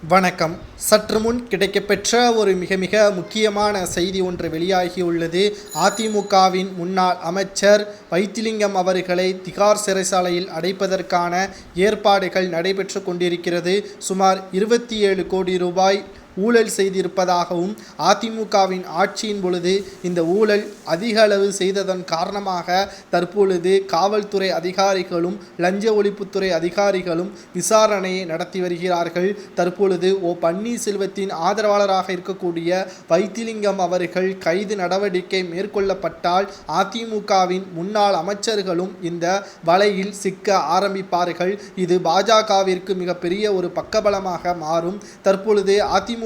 வணக்கம். சற்று முன் கிடைக்கப்பெற்ற ஒரு மிக மிக முக்கியமான செய்தி ஒன்று வெளியாகியுள்ளது. அதிமுகவின் முன்னாள் அமைச்சர் வைத்திலிங்கம் அவர்களை திகார் சிறைச்சாலையில் அடைப்பதற்கான ஏற்பாடுகள் நடைபெற்று கொண்டிருக்கிறது. சுமார் 27 கோடி ரூபாய் ஊழல் செய்திருப்பதாகவும், அதிமுகவின் ஆட்சியின் பொழுது இந்த ஊழல் அதிக அளவு செய்ததன் காரணமாக தற்பொழுது காவல்துறை அதிகாரிகளும் லஞ்ச ஒழிப்புத்துறை அதிகாரிகளும் விசாரணையை நடத்தி வருகிறார்கள். தற்பொழுது பன்னீர்செல்வத்தின் ஆதரவாளராக இருக்கக்கூடிய வைத்திலிங்கம் அவர்கள் கைது நடவடிக்கை மேற்கொள்ளப்பட்டால் அதிமுகவின் முன்னாள் அமைச்சர்களும் இந்த வலையில் சிக்க ஆரம்பிப்பார்கள். இது பாஜகவிற்கு மிகப்பெரிய ஒரு பக்கபலமாக மாறும். தற்பொழுது அதிமுகவில்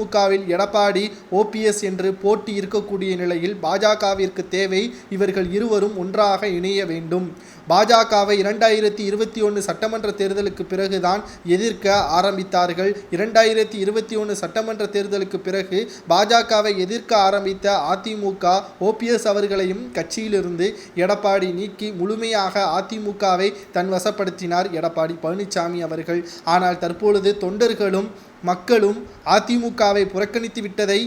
எடப்பாடி, OPS என்று போட்டி இருக்கக்கூடிய நிலையில் பாஜகவிற்கு தேவை இவர்கள் இருவரும் ஒன்றாக இணைய வேண்டும். பாஜகவை 2021 சட்டமன்ற தேர்தலுக்கு பிறகுதான் எதிர்க்க ஆரம்பித்தார்கள். 2021 சட்டமன்ற தேர்தலுக்கு பிறகு பாஜகவை எதிர்க்க ஆரம்பித்த அதிமுக OPS அவர்களையும் கட்சியிலிருந்து எடப்பாடி நீக்கி முழுமையாக அதிமுகவை தன் வசப்படுத்தினார் எடப்பாடி பழனிசாமி அவர்கள். ஆனால் தற்பொழுது தொண்டர்களும் மக்களும் அதிமுகவை புறக்கணித்து விட்டதை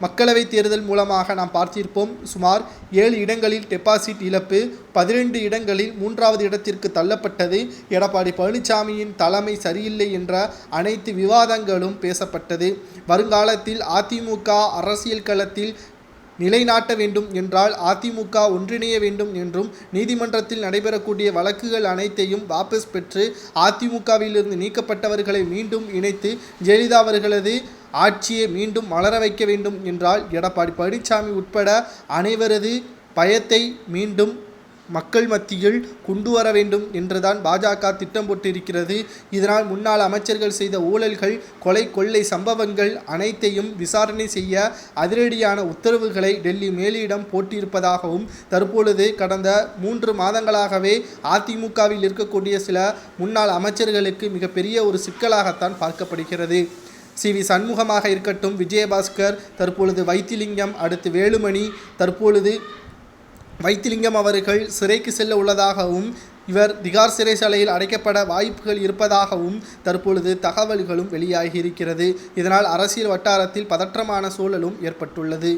மக்களவை தேர்தல் மூலமாக நாம் பார்த்திருப்போம். சுமார் 7 இடங்களில் டெபாசிட் இழப்பு, 12 இடங்களில் 3வது இடத்திற்கு தள்ளப்பட்டது. எடப்பாடி பழனிசாமியின் தலைமை சரியில்லை என்ற அனைத்து விவாதங்களும் பேசப்பட்டது. வருங்காலத்தில் அதிமுக அரசியல் களத்தில் நிலைநாட்ட வேண்டும் என்றால் அதிமுக ஒன்றிணைய வேண்டும் என்றும், நீதிமன்றத்தில் நடைபெறக்கூடிய வழக்குகள் அனைத்தையும் வாபஸ் பெற்று அதிமுகவிலிருந்து நீக்கப்பட்டவர்களை மீண்டும் இணைத்து ஜெயலலிதா அவர்களது ஆட்சியை மீண்டும் மலர வைக்க வேண்டும் என்றால் எடப்பாடி பழனிசாமி உட்பட அனைவரது பயத்தை மீண்டும் மக்கள் மத்தியில் கொண்டு வர வேண்டும் என்றுதான் பாஜக திட்டம் போட்டிருக்கிறது. இதனால் முன்னாள் அமைச்சர்கள் செய்த ஊழல்கள், கொலை கொள்ளை சம்பவங்கள் அனைத்தையும் விசாரணை செய்ய அதிரடியான உத்தரவுகளை டெல்லி மேலிடம் போட்டியிருப்பதாகவும், தற்பொழுது கடந்த 3 மாதங்களாகவே அதிமுகவில் இருக்கக்கூடிய சில முன்னாள் அமைச்சர்களுக்கு மிகப்பெரிய ஒரு சிக்கலாகத்தான் பார்க்கப்படுகிறது. CV சண்முகமாக இருக்கட்டும், விஜயபாஸ்கர், தற்பொழுது வைத்திலிங்கம், அடுத்து வேலுமணி, தற்பொழுது வைத்திலிங்கம் அவர்கள் சிறைக்கு செல்ல உள்ளதாகவும், இவர் திகார் சிறைச்சாலையில் அடைக்கப்பட வாய்ப்புகள் இருப்பதாகவும் தற்பொழுது தகவல்களும் வெளியாகி இருக்கிறது. இதனால் அரசியல் வட்டாரத்தில் பதற்றமான சூழலும் ஏற்பட்டுள்ளது.